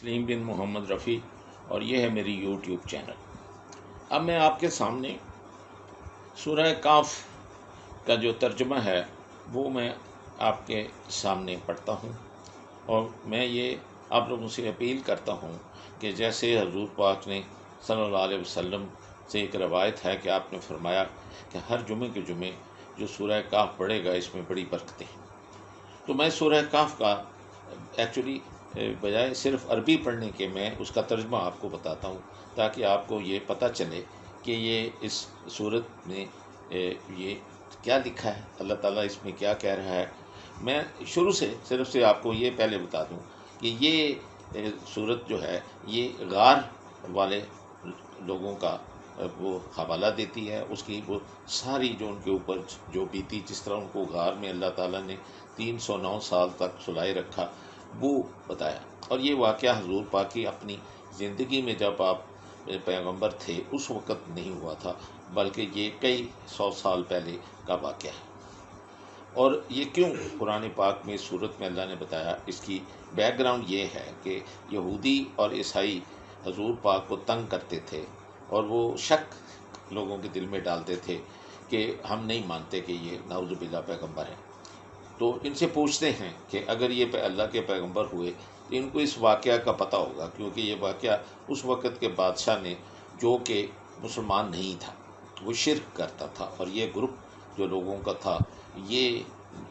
تسلیم بن محمد رفیع اور یہ ہے میری یوٹیوب چینل۔ اب میں آپ کے سامنے سورہ کاف کا جو ترجمہ ہے وہ میں آپ کے سامنے پڑھتا ہوں، اور میں یہ آپ لوگوں سے اپیل کرتا ہوں کہ جیسے حضور پاک نے صلی اللہ علیہ وسلم سے ایک روایت ہے کہ آپ نے فرمایا کہ ہر جمعے کے جمعے جو سورہ کاف پڑھے گا اس میں بڑی برکتیں ہیں، تو میں سورہ کاف کا ایکچولی بجائے صرف عربی پڑھنے کے میں اس کا ترجمہ آپ کو بتاتا ہوں، تاکہ آپ کو یہ پتہ چلے کہ یہ اس صورت میں یہ کیا لکھا ہے، اللہ تعالیٰ اس میں کیا کہہ رہا ہے۔ میں شروع سے صرف سے آپ کو یہ پہلے بتا دوں کہ یہ صورت جو ہے یہ غار والے لوگوں کا وہ حوالہ دیتی ہے، اس کی وہ ساری جو ان کے اوپر جو بیتی، جس طرح ان کو غار میں اللہ تعالیٰ نے 309 سال تک سلائے رکھا وہ بتایا۔ اور یہ واقعہ حضور پاک کی اپنی زندگی میں جب آپ پیغمبر تھے اس وقت نہیں ہوا تھا، بلکہ یہ کئی 100 سال پہلے کا واقعہ ہے۔ اور یہ کیوں قرآن پاک میں صورت میں اللہ نے بتایا، اس کی بیک گراؤنڈ یہ ہے کہ یہودی اور عیسائی حضور پاک کو تنگ کرتے تھے، اور وہ شک لوگوں کے دل میں ڈالتے تھے کہ ہم نہیں مانتے کہ یہ نعوذ باللہ پیغمبر ہیں۔ تو ان سے پوچھتے ہیں کہ اگر یہ اللہ کے پیغمبر ہوئے تو ان کو اس واقعہ کا پتہ ہوگا، کیونکہ یہ واقعہ اس وقت کے بادشاہ نے، جو کہ مسلمان نہیں تھا، وہ شرک کرتا تھا، اور یہ گروپ جو لوگوں کا تھا یہ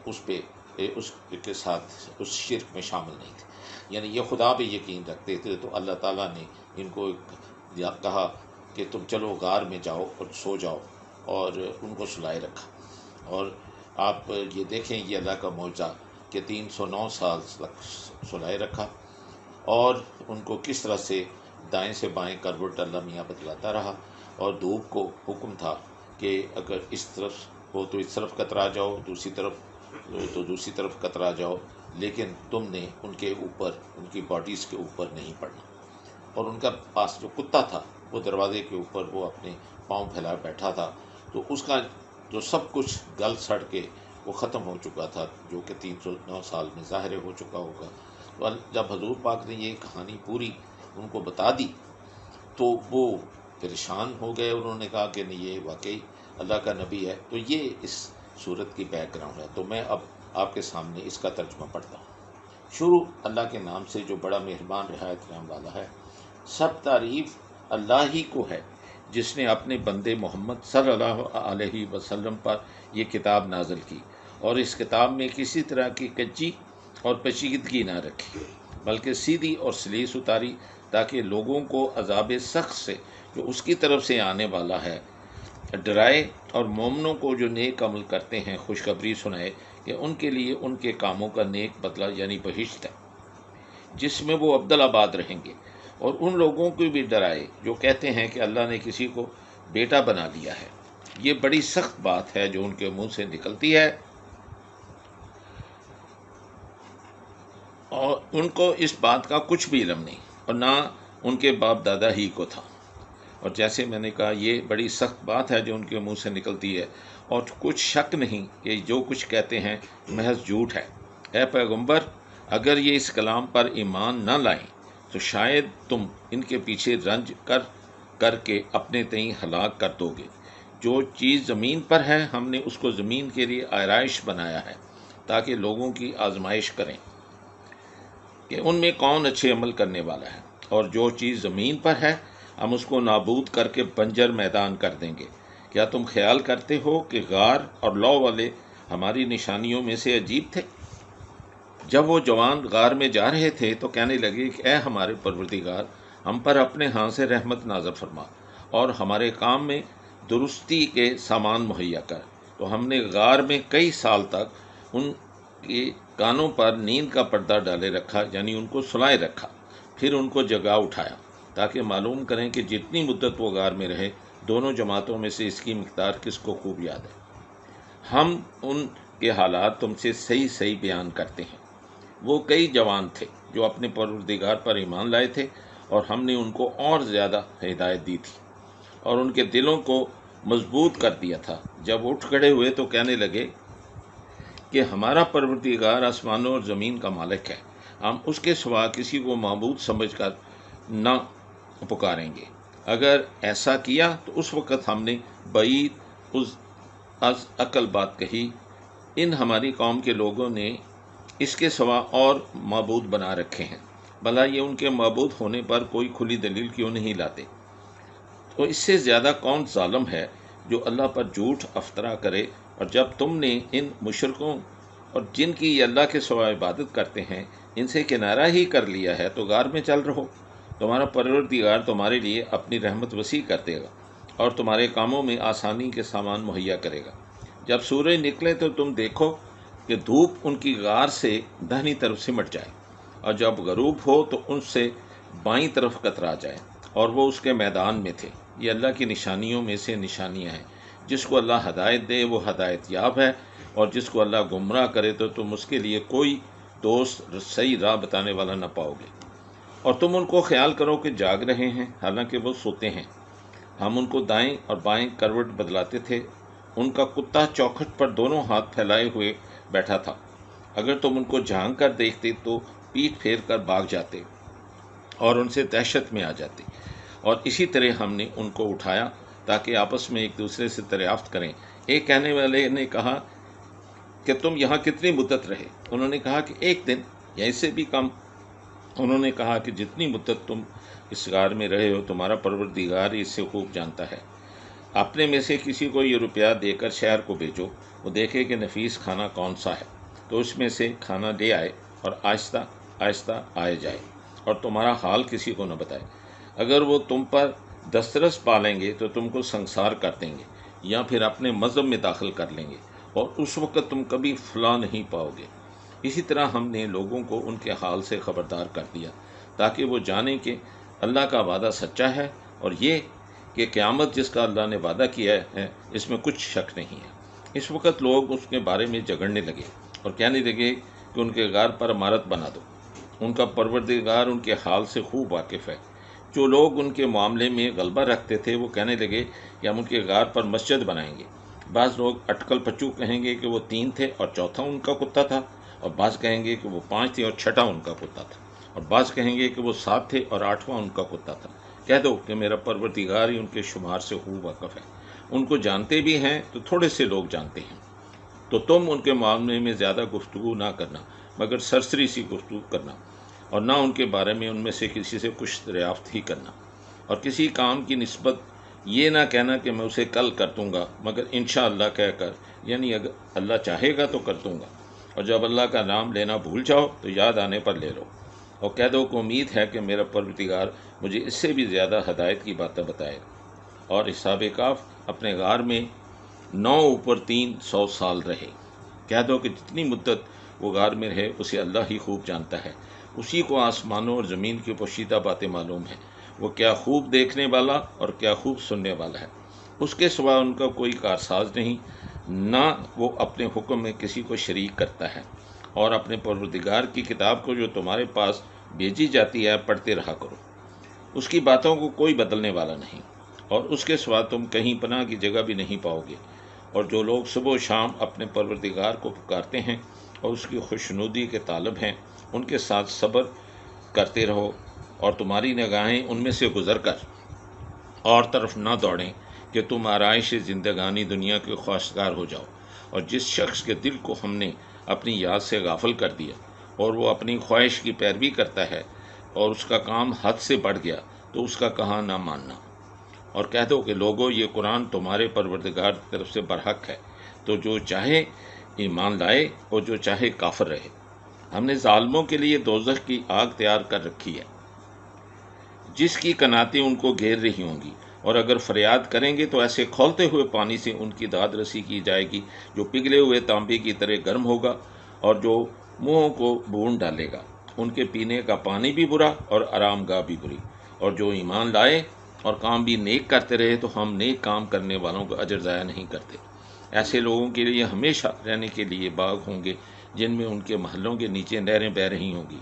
اس پہ اس کے ساتھ اس شرک میں شامل نہیں تھے، یعنی یہ خدا پہ یقین رکھتے تھے۔ تو اللہ تعالیٰ نے ان کو کہا کہ تم چلو غار میں جاؤ اور سو جاؤ، اور ان کو سلائے رکھا۔ اور آپ یہ دیکھیں یہ اللہ کا معجزہ کہ 309 سال تک سلائے رکھا، اور ان کو کس طرح سے دائیں سے بائیں کروٹ اللہ میاں بدلاتا رہا، اور دھوپ کو حکم تھا کہ اگر اس طرف ہو تو اس طرف کترا جاؤ، دوسری طرف تو دوسری طرف کترا جاؤ، لیکن تم نے ان کے اوپر، ان کی باڈیز کے اوپر نہیں پڑنا۔ اور ان کا پاس جو کتا تھا وہ دروازے کے اوپر وہ اپنے پاؤں پھیلا بیٹھا تھا، تو اس کا جو سب کچھ گل سڑ کے وہ ختم ہو چکا تھا، جو کہ 309 سال میں ظاہر ہو چکا ہوگا۔ تو جب حضور پاک نے یہ کہانی پوری ان کو بتا دی تو وہ پریشان ہو گئے، انہوں نے کہا کہ نہیں یہ واقعی اللہ کا نبی ہے۔ تو یہ اس صورت کی بیک گراؤنڈ ہے۔ تو میں اب آپ کے سامنے اس کا ترجمہ پڑھتا ہوں۔ شروع اللہ کے نام سے جو بڑا مہربان رحمت رحم والا ہے۔ سب تعریف اللہ ہی کو ہے جس نے اپنے بندے محمد صلی اللہ علیہ وسلم پر یہ کتاب نازل کی، اور اس کتاب میں کسی طرح کی کچی اور پیچیدگی نہ رکھی، بلکہ سیدھی اور سلیس اتاری، تاکہ لوگوں کو عذاب سخت سے جو اس کی طرف سے آنے والا ہے ڈرائے، اور مومنوں کو جو نیک عمل کرتے ہیں خوشخبری سنائے کہ ان کے لیے ان کے کاموں کا نیک بدلہ یعنی بہشت ہے، جس میں وہ ابدالآباد رہیں گے۔ اور ان لوگوں کو بھی ڈرائے جو کہتے ہیں کہ اللہ نے کسی کو بیٹا بنا لیا ہے۔ یہ بڑی سخت بات ہے جو ان کے منہ سے نکلتی ہے، اور ان کو اس بات کا کچھ بھی علم نہیں، اور نہ ان کے باپ دادا ہی کو تھا۔ اور جیسے میں نے کہا یہ بڑی سخت بات ہے جو ان کے منہ سے نکلتی ہے، اور کچھ شک نہیں کہ جو کچھ کہتے ہیں محض جھوٹ ہے۔ اے پیغمبر، اگر یہ اس کلام پر ایمان نہ لائیں تو شاید تم ان کے پیچھے رنج کر کے اپنے تئیں ہلاک کر دو گے۔ جو چیز زمین پر ہے ہم نے اس کو زمین کے لیے آرائش بنایا ہے، تاکہ لوگوں کی آزمائش کریں کہ ان میں کون اچھے عمل کرنے والا ہے، اور جو چیز زمین پر ہے ہم اس کو نابود کر کے بنجر میدان کر دیں گے۔ کیا تم خیال کرتے ہو کہ غار اور لو والے ہماری نشانیوں میں سے عجیب تھے؟ جب وہ جوان غار میں جا رہے تھے تو کہنے لگے کہ اے ہمارے پروردگار، ہم پر اپنے ہاں سے رحمت نازل فرما، اور ہمارے کام میں درستی کے سامان مہیا کر۔ تو ہم نے غار میں کئی سال تک ان کے کانوں پر نیند کا پردہ ڈالے رکھا، یعنی ان کو سلائے رکھا، پھر ان کو جگا اٹھایا تاکہ معلوم کریں کہ جتنی مدت وہ غار میں رہے دونوں جماعتوں میں سے اس کی مقدار کس کو خوب یاد ہے۔ ہم ان کے حالات تم سے صحیح صحیح بیان کرتے ہیں۔ وہ کئی جوان تھے جو اپنے پروردگار پر ایمان لائے تھے، اور ہم نے ان کو اور زیادہ ہدایت دی تھی، اور ان کے دلوں کو مضبوط کر دیا تھا۔ جب اٹھ کھڑے ہوئے تو کہنے لگے کہ ہمارا پروردگار آسمانوں اور زمین کا مالک ہے، ہم اس کے سوا کسی کو معبود سمجھ کر نہ پکاریں گے۔ اگر ایسا کیا تو اس وقت ہم نے بعید از عقل بات کہی، ان ہماری قوم کے لوگوں نے اس کے سوا اور معبود بنا رکھے ہیں، بھلا یہ ان کے معبود ہونے پر کوئی کھلی دلیل کیوں نہیں لاتے؟ تو اس سے زیادہ کون ظالم ہے جو اللہ پر جھوٹ افطرا کرے؟ اور جب تم نے ان مشرکوں اور جن کی یہ اللہ کے سوا عبادت کرتے ہیں ان سے کنارہ ہی کر لیا ہے تو غار میں چل رہو، تمہارا پروردگار تمہارے لیے اپنی رحمت وسیع کر دے گا اور تمہارے کاموں میں آسانی کے سامان مہیا کرے گا۔ جب سورج نکلے تو تم دیکھو کہ دھوپ ان کی غار سے دہنی طرف سمٹ جائے، اور جب غروب ہو تو ان سے بائیں طرف کترا جائے، اور وہ اس کے میدان میں تھے۔ یہ اللہ کی نشانیوں میں سے نشانیاں ہیں، جس کو اللہ ہدایت دے وہ ہدایت یاب ہے، اور جس کو اللہ گمراہ کرے تو تم اس کے لیے کوئی دوست صحیح راہ بتانے والا نہ پاؤ گے۔ اور تم ان کو خیال کرو کہ جاگ رہے ہیں حالانکہ وہ سوتے ہیں، ہم ان کو دائیں اور بائیں کروٹ بدلاتے تھے، ان کا کتا چوکھٹ پر دونوں ہاتھ پھیلائے ہوئے بیٹھا تھا، اگر تم ان کو جھانک کر دیکھتے تو پیٹھ پھیر کر بھاگ جاتے اور ان سے دہشت میں آ جاتے۔ اور اسی طرح ہم نے ان کو اٹھایا تاکہ آپس میں ایک دوسرے سے دریافت کریں۔ ایک کہنے والے نے کہا کہ تم یہاں کتنی مدت رہے؟ انہوں نے کہا کہ 1 دن یا اس سے بھی کم۔ انہوں نے کہا کہ جتنی مدت تم اس غار میں رہے ہو تمہارا پروردگار اس سے خوب جانتا ہے۔ اپنے میں سے کسی کو یہ روپیہ دے کر شہر کو بھیجو، وہ دیکھے کہ نفیس کھانا کون سا ہے، تو اس میں سے کھانا لے آئے اور آہستہ آہستہ آئے جائے، اور تمہارا حال کسی کو نہ بتائے۔ اگر وہ تم پر دسترس پالیں گے تو تم کو سنسار کر دیں گے یا پھر اپنے مذہب میں داخل کر لیں گے، اور اس وقت تم کبھی فلاں نہیں پاؤ گے۔ اسی طرح ہم نے لوگوں کو ان کے حال سے خبردار کر دیا تاکہ وہ جانیں کہ اللہ کا وعدہ سچا ہے، اور یہ کہ قیامت جس کا اللہ نے وعدہ کیا ہے اس میں کچھ شک نہیں ہے۔ اس وقت لوگ اس کے بارے میں جھگڑنے لگے اور کہنے لگے کہ ان کے غار پر عمارت بنا دو، ان کا پروردگار ان کے حال سے خوب واقف ہے۔ جو لوگ ان کے معاملے میں غلبہ رکھتے تھے وہ کہنے لگے کہ ہم ان کے غار پر مسجد بنائیں گے۔ بعض لوگ اٹکل پچو کہیں گے کہ وہ 3 تھے اور چوتھا ان کا کتا تھا، اور بعض کہیں گے کہ وہ 5 تھے اور چھٹا ان کا کتا تھا، اور بعض کہیں گے کہ وہ 7 تھے اور 8واں ان کا کتا تھا۔ کہہ دو کہ میرا پروردگار ہی ان کے شمار سے خوب واقف ہے، ان کو جانتے بھی ہیں تو تھوڑے سے لوگ جانتے ہیں۔ تو تم ان کے معاملے میں زیادہ گفتگو نہ کرنا مگر سرسری سی گفتگو کرنا، اور نہ ان کے بارے میں ان میں سے کسی سے کچھ دریافت ہی کرنا، اور کسی کام کی نسبت یہ نہ کہنا کہ میں اسے کل کر دوں گا مگر انشاءاللہ کہہ کر، یعنی اگر اللہ چاہے گا تو کر دوں گا، اور جب اللہ کا نام لینا بھول جاؤ تو یاد آنے پر لے لو، اور کہہ دو کہ امید ہے کہ میرا پروردگار مجھے اس سے بھی زیادہ ہدایت کی باتیں بتائے گا۔ اور اصحاب کہف اپنے غار میں 9 اوپر 300 سال رہے۔ کہہ دو کہ جتنی مدت وہ غار میں رہے اسے اللہ ہی خوب جانتا ہے، اسی کو آسمانوں اور زمین کی پوشیدہ باتیں معلوم ہیں، وہ کیا خوب دیکھنے والا اور کیا خوب سننے والا ہے۔ اس کے سوا ان کا کوئی کارساز نہیں، نہ وہ اپنے حکم میں کسی کو شریک کرتا ہے۔ اور اپنے پروردگار کی کتاب کو جو تمہارے پاس بھیجی جاتی ہے پڑھتے رہا کرو، اس کی باتوں کو کوئی بدلنے والا نہیں، اور اس کے سوا تم کہیں پناہ کی جگہ بھی نہیں پاؤ گے۔ اور جو لوگ صبح و شام اپنے پروردگار کو پکارتے ہیں اور اس کی خوشنودی کے طالب ہیں ان کے ساتھ صبر کرتے رہو، اور تمہاری نگاہیں ان میں سے گزر کر اور طرف نہ دوڑیں کہ تم آرائش زندگانی دنیا کے خواستگار ہو جاؤ۔ اور جس شخص کے دل کو ہم نے اپنی یاد سے غافل کر دیا اور وہ اپنی خواہش کی پیروی کرتا ہے اور اس کا کام حد سے بڑھ گیا تو اس کا کہا نہ ماننا۔ اور کہہ دو کہ لوگو یہ قرآن تمہارے پروردگار کی طرف سے برحق ہے، تو جو چاہے ایمان لائے اور جو چاہے کافر رہے۔ ہم نے ظالموں کے لیے دوزخ کی آگ تیار کر رکھی ہے جس کی کناتیں ان کو گھیر رہی ہوں گی، اور اگر فریاد کریں گے تو ایسے کھولتے ہوئے پانی سے ان کی داد رسی کی جائے گی جو پگھلے ہوئے تانبے کی طرح گرم ہوگا اور جو منہوں کو بھون ڈالے گا۔ ان کے پینے کا پانی بھی برا اور آرام گاہ بھی بری۔ اور جو ایمان لائے اور کام بھی نیک کرتے رہے تو ہم نیک کام کرنے والوں کا اجر ضائع نہیں کرتے۔ ایسے لوگوں کے لیے ہمیشہ رہنے کے لیے باغ ہوں گے جن میں ان کے محلوں کے نیچے نہریں بہہ رہی ہوں گی،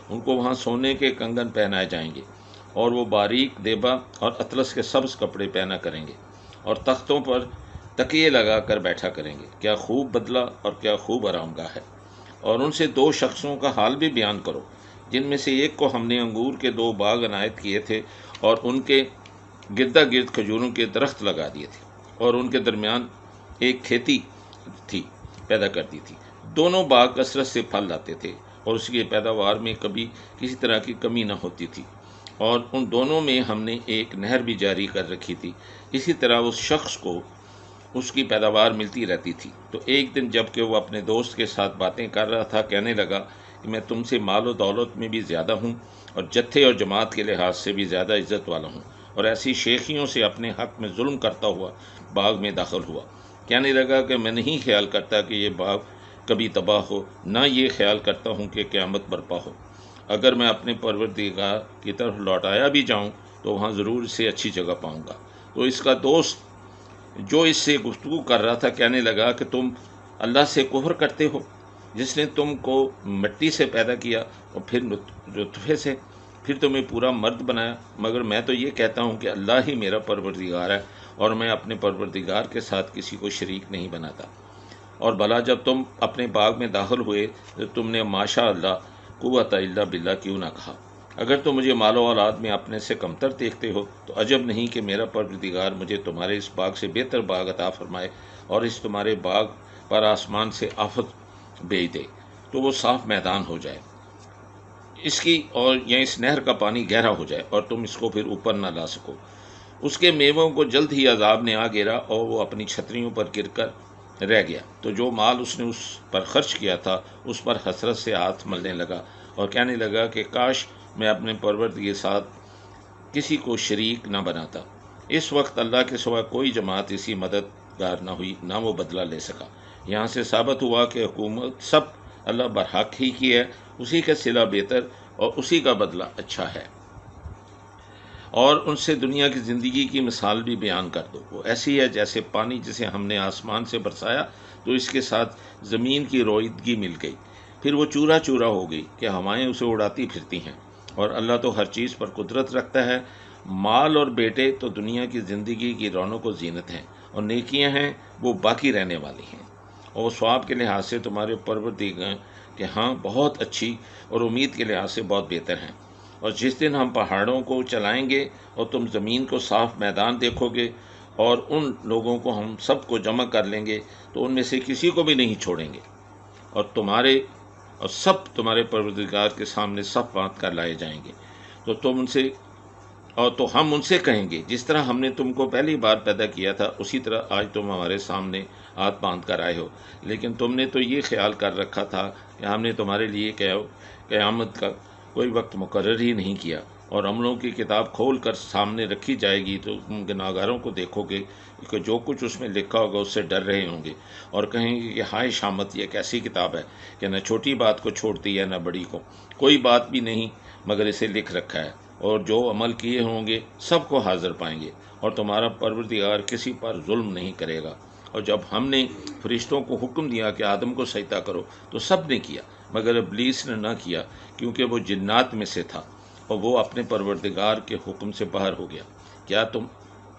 ان کو وہاں سونے کے کنگن پہنائے جائیں گے، اور وہ باریک دیبا اور اطلس کے سبز کپڑے پہنا کریں گے، اور تختوں پر تکیے لگا کر بیٹھا کریں گے۔ کیا خوب بدلہ اور کیا خوب آرام گاہ ہے۔ اور ان سے 2 شخصوں کا حال بھی بیان کرو جن میں سے ایک کو ہم نے انگور کے 2 باغ عنایت کیے تھے اور ان کے گردا گرد کھجوروں کے درخت لگا دیے تھے اور ان کے درمیان ایک کھیتی تھی پیدا کرتی تھی۔ دونوں باغ کثرت سے پھل لاتے تھے اور اس کی پیداوار میں کبھی کسی طرح کی کمی نہ ہوتی تھی، اور ان دونوں میں ہم نے ایک نہر بھی جاری کر رکھی تھی۔ اسی طرح اس شخص کو اس کی پیداوار ملتی رہتی تھی۔ تو ایک دن جب کہ وہ اپنے دوست کے ساتھ باتیں کر رہا تھا، کہنے لگا کہ میں تم سے مال و دولت میں بھی زیادہ ہوں اور جتھے اور جماعت کے لحاظ سے بھی زیادہ عزت والا ہوں، اور ایسی شیخیوں سے اپنے حق میں ظلم کرتا ہوا باغ میں داخل ہوا۔ کہنے لگا کہ میں نہیں خیال کرتا کہ یہ باغ کبھی تباہ ہو، نہ یہ خیال کرتا ہوں کہ قیامت برپا ہو۔ اگر میں اپنے پروردگار کی طرف لوٹایا بھی جاؤں تو وہاں ضرور اسے اچھی جگہ پاؤں گا۔ تو اس کا دوست جو اس سے گفتگو کر رہا تھا کہنے لگا کہ تم اللہ سے کفر کرتے ہو، جس نے تم کو مٹی سے پیدا کیا اور پھر نطفے سے، پھر تمہیں پورا مرد بنایا۔ مگر میں تو یہ کہتا ہوں کہ اللہ ہی میرا پروردگار ہے اور میں اپنے پروردگار کے ساتھ کسی کو شریک نہیں بناتا۔ اور بھلا جب تم اپنے باغ میں داخل ہوئے تو تم نے ماشاء اللہ قوت الا باللہ کیوں نہ کہا؟ اگر تم مجھے مال و اولاد میں اپنے سے کمتر دیکھتے ہو تو عجب نہیں کہ میرا پروردگار مجھے تمہارے اس باغ سے بہتر باغ عطا فرمائے اور اس تمہارے باغ پر آسمان سے آفت بھیج دے تو وہ صاف میدان ہو جائے اس کی، اور یا اس نہر کا پانی گہرا ہو جائے اور تم اس کو پھر اوپر نہ لا سکو۔ اس کے میووں کو جلد ہی عذاب نے آ گرا اور وہ اپنی چھتریوں پر گر کر رہ گیا۔ تو جو مال اس نے اس پر خرچ کیا تھا اس پر حسرت سے ہاتھ ملنے لگا اور کہنے لگا کہ کاش میں اپنے پروردگار کے ساتھ کسی کو شریک نہ بناتا۔ اس وقت اللہ کے سوا کوئی جماعت اسی مددگار نہ ہوئی، نہ وہ بدلہ لے سکا۔ یہاں سے ثابت ہوا کہ حکومت سب اللہ برحق ہی کی ہے، اسی کا صلہ بہتر اور اسی کا بدلہ اچھا ہے۔ اور ان سے دنیا کی زندگی کی مثال بھی بیان کر دو، وہ ایسی ہے جیسے پانی جسے ہم نے آسمان سے برسایا تو اس کے ساتھ زمین کی روئیدگی مل گئی، پھر وہ چورا چورا ہو گئی کہ ہوائیں اسے اڑاتی پھرتی ہیں۔ اور اللہ تو ہر چیز پر قدرت رکھتا ہے۔ مال اور بیٹے تو دنیا کی زندگی کی رونق و زینت ہیں، اور نیکیاں ہیں وہ باقی رہنے والی ہیں، اور وہ ثواب کے لحاظ سے تمہارے پروردگار کے ہاں بہت اچھی اور امید کے لحاظ سے بہت بہتر ہیں۔ اور جس دن ہم پہاڑوں کو چلائیں گے اور تم زمین کو صاف میدان دیکھو گے اور ان لوگوں کو ہم سب کو جمع کر لیں گے تو ان میں سے کسی کو بھی نہیں چھوڑیں گے، اور سب تمہارے پروردگار کے سامنے سب باندھ کر لائے جائیں گے۔ تو ہم ان سے کہیں گے جس طرح ہم نے تم کو پہلی بار پیدا کیا تھا اسی طرح آج تم ہمارے سامنے ہاتھ باندھ کر آئے ہو، لیکن تم نے تو یہ خیال کر رکھا تھا کہ ہم نے تمہارے لیے قیامت کا کوئی وقت مقرر ہی نہیں کیا، اور عملوں کی کتاب کھول کر سامنے رکھی جائے گی تو تم گناہگاروں کو دیکھو گے کہ جو کچھ اس میں لکھا ہوگا اس سے ڈر رہے ہوں گے اور کہیں گے کہ ہائے شامت، یہ کیسی کتاب ہے کہ نہ چھوٹی بات کو چھوڑتی ہے نہ بڑی کو، کوئی بات بھی نہیں مگر اسے لکھ رکھا ہے، اور جو عمل کیے ہوں گے سب کو حاضر پائیں گے، اور تمہارا پروردگار کسی پر ظلم نہیں کرے گا۔ اور جب ہم نے فرشتوں کو حکم دیا کہ آدم کو سجدہ کرو تو سب نے کیا، مگر ابلیس نے نہ کیا کیونکہ وہ جنات میں سے تھا اور وہ اپنے پروردگار کے حکم سے باہر ہو گیا۔ کیا تم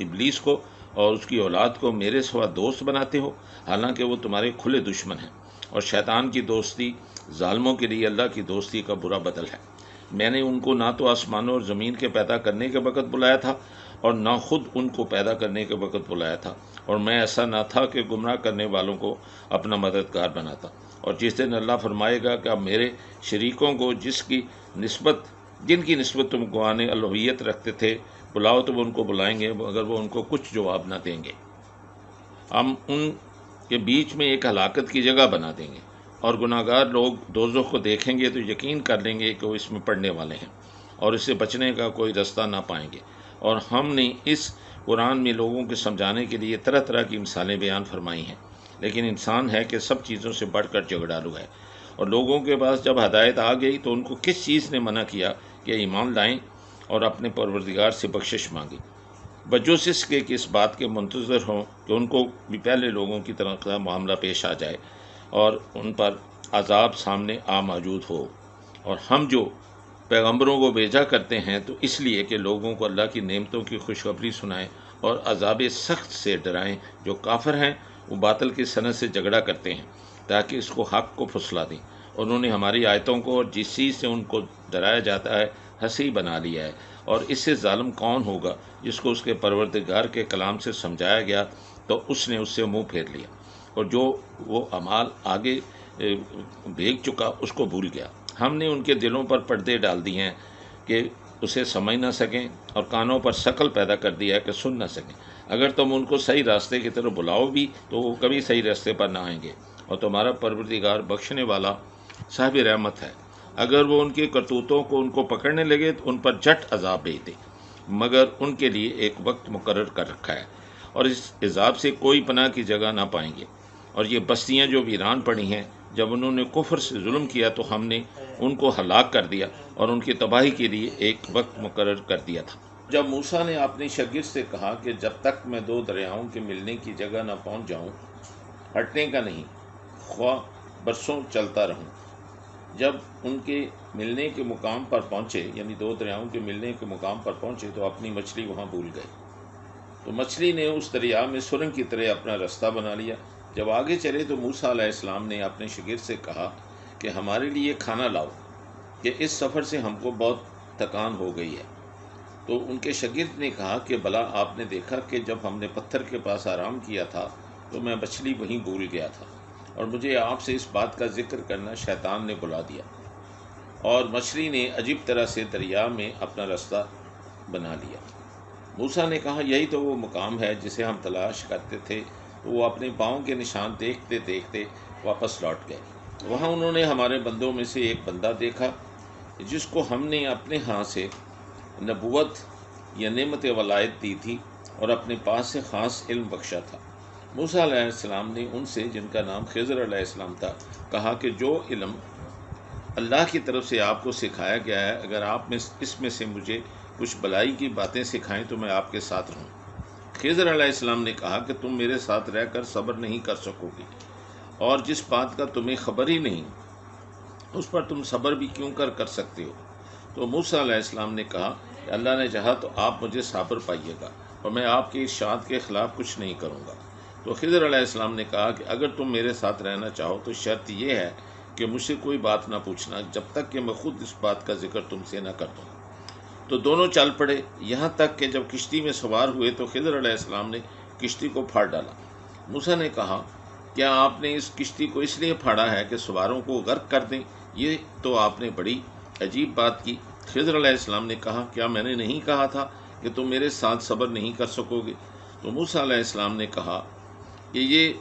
ابلیس کو اور اس کی اولاد کو میرے سوا دوست بناتے ہو، حالانکہ وہ تمہارے کھلے دشمن ہیں؟ اور شیطان کی دوستی ظالموں کے لیے اللہ کی دوستی کا برا بدل ہے۔ میں نے ان کو نہ تو آسمانوں اور زمین کے پیدا کرنے کے وقت بلایا تھا اور نہ خود ان کو پیدا کرنے کے وقت بلایا تھا، اور میں ایسا نہ تھا کہ گمراہ کرنے والوں کو اپنا مددگار بناتا۔ اور جس دن اللہ فرمائے گا کہ اب میرے شریکوں کو جن کی نسبت تم گوانے الوہیت رکھتے تھے بلاؤ، تو وہ ان کو بلائیں گے مگر وہ ان کو کچھ جواب نہ دیں گے۔ ہم ان کے بیچ میں ایک ہلاکت کی جگہ بنا دیں گے، اور گناہگار لوگ دوزخ کو دیکھیں گے تو یقین کر لیں گے کہ وہ اس میں پڑنے والے ہیں اور اس سے بچنے کا کوئی رستہ نہ پائیں گے۔ اور ہم نے اس قرآن میں لوگوں کے سمجھانے کے لیے طرح طرح کی مثالیں بیان فرمائی ہیں، لیکن انسان ہے کہ سب چیزوں سے بڑھ کر جھگڑالو ہے، اور لوگوں کے پاس جب ہدایت آ گئی تو ان کو کس چیز نے منع کیا کہ ایمان لائیں اور اپنے پروردگار سے بخشش مانگیں، بجوس اس کے کہ اس بات کے منتظر ہوں کہ ان کو بھی پہلے لوگوں کی طرح کا معاملہ پیش آ جائے اور ان پر عذاب سامنے آ موجود ہو۔ اور ہم جو پیغمبروں کو بھیجا کرتے ہیں تو اس لیے کہ لوگوں کو اللہ کی نعمتوں کی خوشخبری سنائیں اور عذاب سخت سے ڈرائیں۔ جو کافر ہیں وہ باطل کی صنعت سے جھگڑا کرتے ہیں تاکہ اس کو حق کو پھسلا دیں، انہوں نے ہماری آیتوں کو اور جس چیز سے ان کو ڈرایا جاتا ہے ہنسی بنا لیا ہے، اور اس سے ظالم کون ہوگا جس کو اس کے پروردگار کے کلام سے سمجھایا گیا تو اس نے اس سے منہ پھیر لیا، اور جو وہ اعمال آگے بھیگ چکا اس کو بھول گیا۔ ہم نے ان کے دلوں پر پردے ڈال دیے ہیں کہ اسے سمجھ نہ سکیں، اور کانوں پر شکل پیدا کر دیا ہے کہ سن نہ سکیں۔ اگر تم ان کو صحیح راستے کی طرف بلاؤ بھی تو وہ کبھی صحیح راستے پر نہ آئیں گے، اور تمہارا پروردگار بخشنے والا صاحب رحمت ہے۔ اگر وہ ان کی کرتوتوں کو ان کو پکڑنے لگے تو ان پر جھٹ عذاب بھیج دے، مگر ان کے لیے ایک وقت مقرر کر رکھا ہے، اور اس عذاب سے کوئی پناہ کی جگہ نہ پائیں گے۔ اور یہ بستیاں جو ویران پڑی ہیں، جب انہوں نے کفر سے ظلم کیا تو ہم نے ان کو ہلاک کر دیا اور ان کی تباہی کے لیے ایک وقت مقرر کر دیا تھا۔ جب موسیٰ نے اپنے شاگرد سے کہا کہ جب تک میں دو دریاؤں کے ملنے کی جگہ نہ پہنچ جاؤں ہٹنے کا نہیں، خواہ برسوں چلتا رہوں۔ جب ان کے ملنے کے مقام پر پہنچے، یعنی دو دریاؤں کے ملنے کے مقام پر پہنچے، تو اپنی مچھلی وہاں بھول گئے۔ تو مچھلی نے اس دریا میں سرنگ کی طرح اپنا راستہ بنا لیا۔ جب آگے چلے تو موسیٰ علیہ السلام نے اپنے شاگرد سے کہا کہ ہمارے لیے کھانا لاؤ، کہ اس سفر سے ہم کو بہت تکان ہو گئی ہے۔ تو ان کے شاگرد نے کہا کہ بھلا آپ نے دیکھا کہ جب ہم نے پتھر کے پاس آرام کیا تھا تو میں مچھلی وہیں بھول گیا تھا، اور مجھے آپ سے اس بات کا ذکر کرنا شیطان نے بلا دیا، اور مچھلی نے عجیب طرح سے دریا میں اپنا راستہ بنا لیا۔ موسیٰ نے کہا یہی تو وہ مقام ہے جسے ہم تلاش کرتے تھے۔ تو وہ اپنے پاؤں کے نشان دیکھتے دیکھتے واپس لوٹ گئے۔ وہاں انہوں نے ہمارے بندوں میں سے ایک بندہ دیکھا جس کو ہم نے اپنے ہاں سے نبوت یا نعمت ولایت دی تھی اور اپنے پاس سے خاص علم بخشا تھا۔ موسیٰ علیہ السلام نے ان سے، جن کا نام خضر علیہ السلام تھا، کہا کہ جو علم اللہ کی طرف سے آپ کو سکھایا گیا ہے، اگر آپ میں اس میں سے مجھے کچھ بلائی کی باتیں سکھائیں تو میں آپ کے ساتھ رہوں۔ خضر علیہ السلام نے کہا کہ تم میرے ساتھ رہ کر صبر نہیں کر سکو گے، اور جس بات کا تمہیں خبر ہی نہیں اس پر تم صبر بھی کیوں کر سکتے ہو؟ تو موسیٰ علیہ السلام نے کہا کہ اللہ نے چاہا تو آپ مجھے صابر پائیے گا، اور میں آپ کی ارشاد کے خلاف کچھ نہیں کروں گا۔ تو خضر علیہ السلام نے کہا کہ اگر تم میرے ساتھ رہنا چاہو تو شرط یہ ہے کہ مجھ سے کوئی بات نہ پوچھنا جب تک کہ میں خود اس بات کا ذکر تم سے نہ کر دوں۔ تو دونوں چل پڑے، یہاں تک کہ جب کشتی میں سوار ہوئے تو خضر علیہ السلام نے کشتی کو پھاڑ ڈالا۔ موسیٰ نے کہا کیا آپ نے اس کشتی کو اس لیے پھاڑا ہے کہ سواروں کو غرق کر دیں؟ یہ تو آپ نے بڑی عجیب بات کی۔ خضر علیہ السلام نے کہا کیا میں نے نہیں کہا تھا کہ تم میرے ساتھ صبر نہیں کر سکو گے؟ تو موسیٰ علیہ السلام نے کہا کہ یہ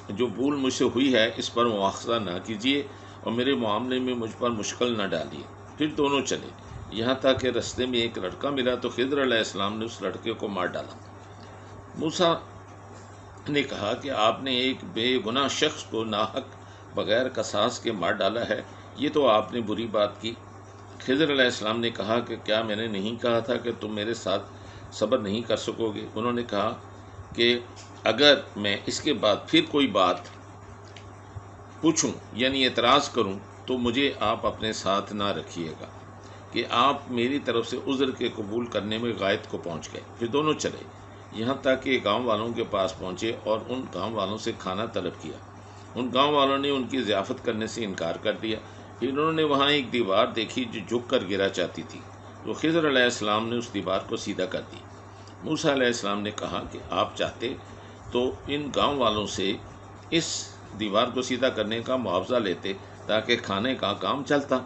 جو بھول مجھ سے ہوئی ہے اس پر مواخذہ نہ کیجیے اور میرے معاملے میں مجھ پر مشکل نہ ڈالیے۔ پھر دونوں چلے، یہاں تک کہ رستے میں ایک لڑکا ملا تو خضر علیہ السلام نے اس لڑکے کو مار ڈالا۔ موسیٰ نے کہا کہ آپ نے ایک بے گناہ شخص کو ناحق بغیر قصاص کے مار ڈالا ہے، یہ تو آپ نے بری بات کی۔ خضر علیہ السلام نے کہا کہ کیا میں نے نہیں کہا تھا کہ تم میرے ساتھ صبر نہیں کر سکو گے؟ انہوں نے کہا کہ اگر میں اس کے بعد پھر کوئی بات پوچھوں یعنی اعتراض کروں تو مجھے آپ اپنے ساتھ نہ رکھیے گا، کہ آپ میری طرف سے عذر کے قبول کرنے میں غایت کو پہنچ گئے۔ پھر دونوں چلے، یہاں تک کہ گاؤں والوں کے پاس پہنچے اور ان گاؤں والوں سے کھانا طلب کیا۔ ان گاؤں والوں نے ان کی ضیافت کرنے سے انکار کر دیا۔ پھر انہوں نے وہاں ایک دیوار دیکھی جو جھک کر گرا چاہتی تھی، تو خضر علیہ السلام نے اس دیوار کو سیدھا کر دی۔ موسیٰ علیہ السلام نے کہا کہ آپ چاہتے تو ان گاؤں والوں سے اس دیوار کو سیدھا کرنے کا معاوضہ لیتے تاکہ کھانے کا کام چلتا۔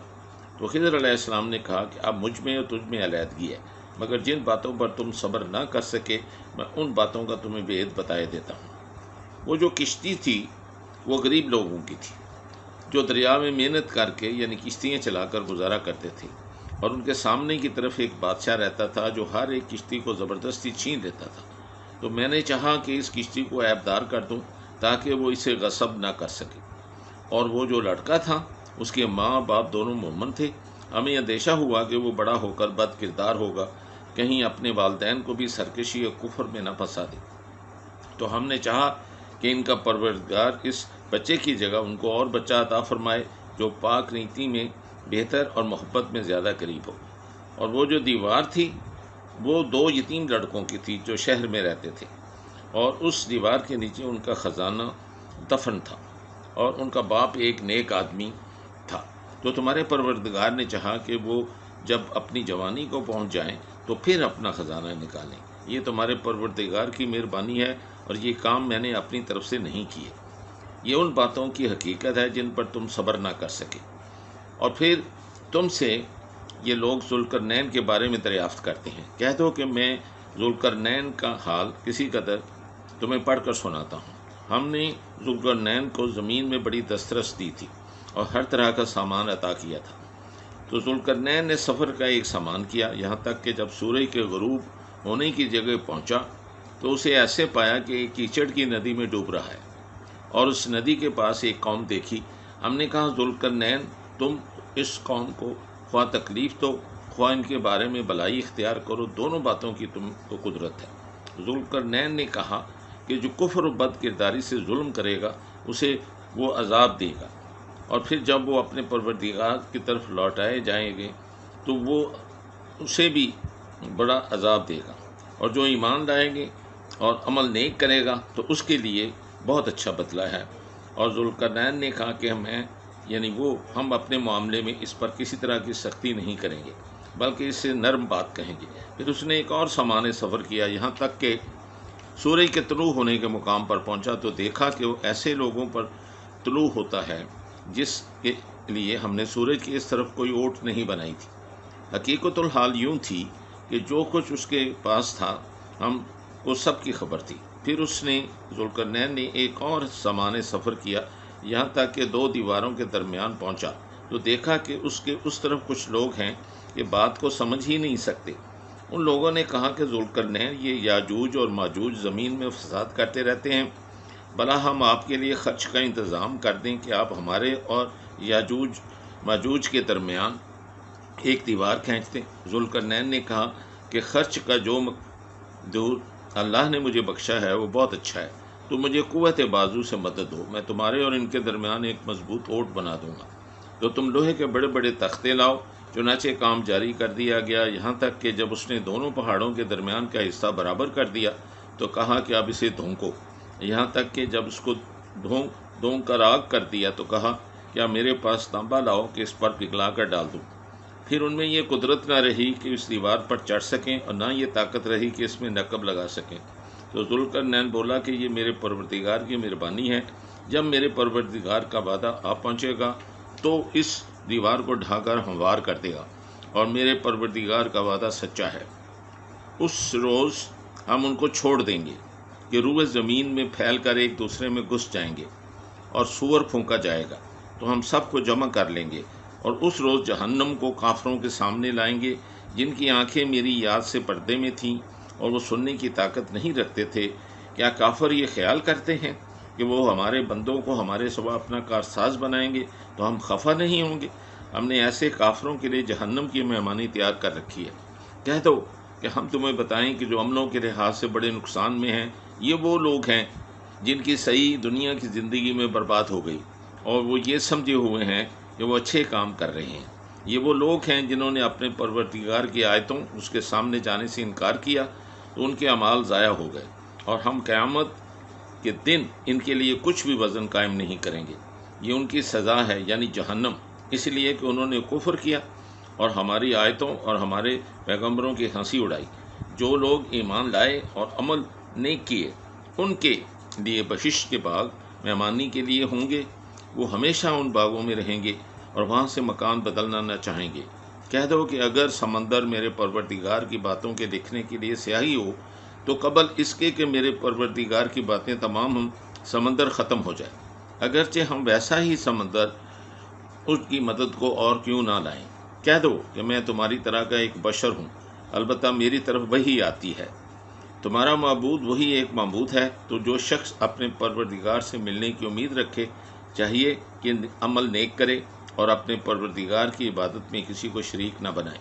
تو خضر علیہ السلام نے کہا کہ اب مجھ میں اور تجھ میں علیحدگی ہے، مگر جن باتوں پر تم صبر نہ کر سکے میں ان باتوں کا تمہیں بھید بتائے دیتا ہوں۔ وہ جو کشتی تھی وہ غریب لوگوں کی تھی جو دریا میں محنت کر کے یعنی کشتیاں چلا کر گزارا کرتے تھے، اور ان کے سامنے کی طرف ایک بادشاہ رہتا تھا جو ہر ایک کشتی کو زبردستی چھین لیتا تھا۔ تو میں نے چاہا کہ اس کشتی کو عیبدار کر دوں تاکہ وہ اسے غصب نہ کر سکے، اور وہ جو لڑکا تھا اس کے ماں باپ دونوں مومن تھے۔ ہمیں اندیشہ ہوا کہ وہ بڑا ہو کر بد کردار ہوگا، کہیں اپنے والدین کو بھی سرکشی اور کفر میں نہ پھنسا دے۔ تو ہم نے چاہا کہ ان کا پروردگار اس بچے کی جگہ ان کو اور بچہ عطا فرمائے جو پاک نیتی میں بہتر اور محبت میں زیادہ قریب ہو۔ اور وہ جو دیوار تھی وہ 2 یتیم لڑکوں کی تھی جو شہر میں رہتے تھے، اور اس دیوار کے نیچے ان کا خزانہ دفن تھا، اور ان کا باپ ایک نیک آدمی تھا، تو تمہارے پروردگار نے چاہا کہ وہ جب اپنی جوانی کو پہنچ جائیں تو پھر اپنا خزانہ نکالیں۔ یہ تمہارے پروردگار کی مہربانی ہے اور یہ کام میں نے اپنی طرف سے نہیں کیے۔ یہ ان باتوں کی حقیقت ہے جن پر تم صبر نہ کر سکے۔ اور پھر تم سے یہ لوگ ذوالقرنین کے بارے میں دریافت کرتے ہیں، کہہ دو کہ میں ذوالقرنین کا حال کسی قدر تمہیں پڑھ کر سناتا ہوں۔ ہم نے ذوالقرنین کو زمین میں بڑی دسترس دی تھی اور ہر طرح کا سامان عطا کیا تھا۔ تو ذوالقرنین نے سفر کا ایک سامان کیا، یہاں تک کہ جب سورج کے غروب ہونے کی جگہ پہنچا تو اسے ایسے پایا کہ ایک کیچڑ کی ندی میں ڈوب رہا ہے، اور اس ندی کے پاس ایک قوم دیکھی۔ ہم نے کہا ذوالقرنین، تم اس قوم کو خواہ تکلیف دو خواہ ان کے بارے میں بلائی اختیار کرو، دونوں باتوں کی تم کو قدرت ہے۔ ذوالقرنین نے کہا کہ جو کفر و بد کرداری سے ظلم کرے گا اسے وہ عذاب دے گا، اور پھر جب وہ اپنے پروردگار کی طرف لوٹائے جائیں گے تو وہ اسے بھی بڑا عذاب دے گا، اور جو ایمان لائیں گے اور عمل نیک کرے گا تو اس کے لیے بہت اچھا بدلہ ہے۔ اور ذوالقرنین نے کہا کہ ہم اپنے معاملے میں اس پر کسی طرح کی سختی نہیں کریں گے بلکہ اس سے نرم بات کہیں گے۔ پھر اس نے ایک اور سامان سفر کیا، یہاں تک کہ سورج کے طلوع ہونے کے مقام پر پہنچا تو دیکھا کہ وہ ایسے لوگوں پر طلوع ہوتا ہے جس کے لیے ہم نے سورج کی اس طرف کوئی اوٹ نہیں بنائی تھی۔ حقیقت الحال یوں تھی کہ جو کچھ اس کے پاس تھا ہم کو سب کی خبر تھی۔ پھر ذوالقرنین نے ایک اور سامان سفر کیا، یہاں تک کہ 2 دیواروں کے درمیان پہنچا تو دیکھا کہ اس کے اس طرف کچھ لوگ ہیں کہ بات کو سمجھ ہی نہیں سکتے۔ ان لوگوں نے کہا کہ ذوالقرنین، یہ یاجوج اور ماجوج زمین میں فساد کرتے رہتے ہیں، بھلا ہم آپ کے لیے خرچ کا انتظام کر دیں کہ آپ ہمارے اور یاجوج ماجوج کے درمیان ایک دیوار کھینچ دیں۔ ذوالقرنین نے کہا کہ خرچ کا جو دور اللہ نے مجھے بخشا ہے وہ بہت اچھا ہے، تو مجھے قوت بازو سے مدد ہو، میں تمہارے اور ان کے درمیان ایک مضبوط اوٹ بنا دوں گا۔ تو تم لوہے کے بڑے بڑے تختے لاؤ۔ چنانچہ کام جاری کر دیا گیا، یہاں تک کہ جب اس نے دونوں پہاڑوں کے درمیان کا حصہ برابر کر دیا تو کہا کہ اب اسے دھونکو، یہاں تک کہ جب اس کو دھونک کر آگ کر دیا تو کہا کیا میرے پاس تانبا لاؤ کہ اس پر پگھلا کر ڈال دوں۔ پھر ان میں یہ قدرت نہ رہی کہ اس دیوار پر چڑھ سکیں اور نہ یہ طاقت رہی کہ اس میں نقب لگا سکیں۔ تو ذوالقرنین بولا کہ یہ میرے پروردگار کی مہربانی ہے، جب میرے پروردگار کا وعدہ آ پہنچے گا تو اس دیوار کو ڈھا کر ہموار کر دے گا، اور میرے پروردگار کا وعدہ سچا ہے۔ اس روز ہم ان کو چھوڑ دیں گے کہ روئے زمین میں پھیل کر ایک دوسرے میں گھس جائیں گے، اور سور پھونکا جائے گا تو ہم سب کو جمع کر لیں گے، اور اس روز جہنم کو کافروں کے سامنے لائیں گے جن کی آنکھیں میری یاد سے پردے میں تھیں اور وہ سننے کی طاقت نہیں رکھتے تھے۔ کیا کافر یہ خیال کرتے ہیں کہ وہ ہمارے بندوں کو ہمارے سوا اپنا کارساز بنائیں گے تو ہم خفا نہیں ہوں گے؟ ہم نے ایسے کافروں کے لیے جہنم کی مہمانی تیار کر رکھی ہے۔ کہہ دو کہ ہم تمہیں بتائیں کہ جو عملوں کے لحاظ سے بڑے نقصان میں ہیں یہ وہ لوگ ہیں جن کی صحیح دنیا کی زندگی میں برباد ہو گئی، اور وہ یہ سمجھے ہوئے ہیں کہ وہ اچھے کام کر رہے ہیں۔ یہ وہ لوگ ہیں جنہوں نے اپنے پروردگار کی آیتوں اس کے سامنے جانے سے انکار کیا تو ان کے اعمال ضائع ہو گئے، اور ہم قیامت کے دن ان کے لیے کچھ بھی وزن قائم نہیں کریں گے۔ یہ ان کی سزا ہے، یعنی جہنم، اس لیے کہ انہوں نے کفر کیا اور ہماری آیتوں اور ہمارے پیغمبروں کی ہنسی اڑائی۔ جو لوگ ایمان لائے اور عمل نیک کیے ان کے لیے بخشش کے باغ مہمانی کے لیے ہوں گے، وہ ہمیشہ ان باغوں میں رہیں گے اور وہاں سے مکان بدلنا نہ چاہیں گے۔ کہہ دو کہ اگر سمندر میرے پروردگار کی باتوں کے لکھنے کے لیے سیاہی ہو تو قبل اس کے کہ میرے پروردگار کی باتیں تمام ہوں سمندر ختم ہو جائے، اگرچہ ہم ویسا ہی سمندر اس کی مدد کو اور کیوں نہ لائیں۔ کہہ دو کہ میں تمہاری طرح کا ایک بشر ہوں، البتہ میری طرف وحی آتی ہے۔ تمہارا معبود وہی ایک معبود ہے، تو جو شخص اپنے پروردگار سے ملنے کی امید رکھے چاہیے کہ عمل نیک کرے اور اپنے پروردگار کی عبادت میں کسی کو شریک نہ بنائے۔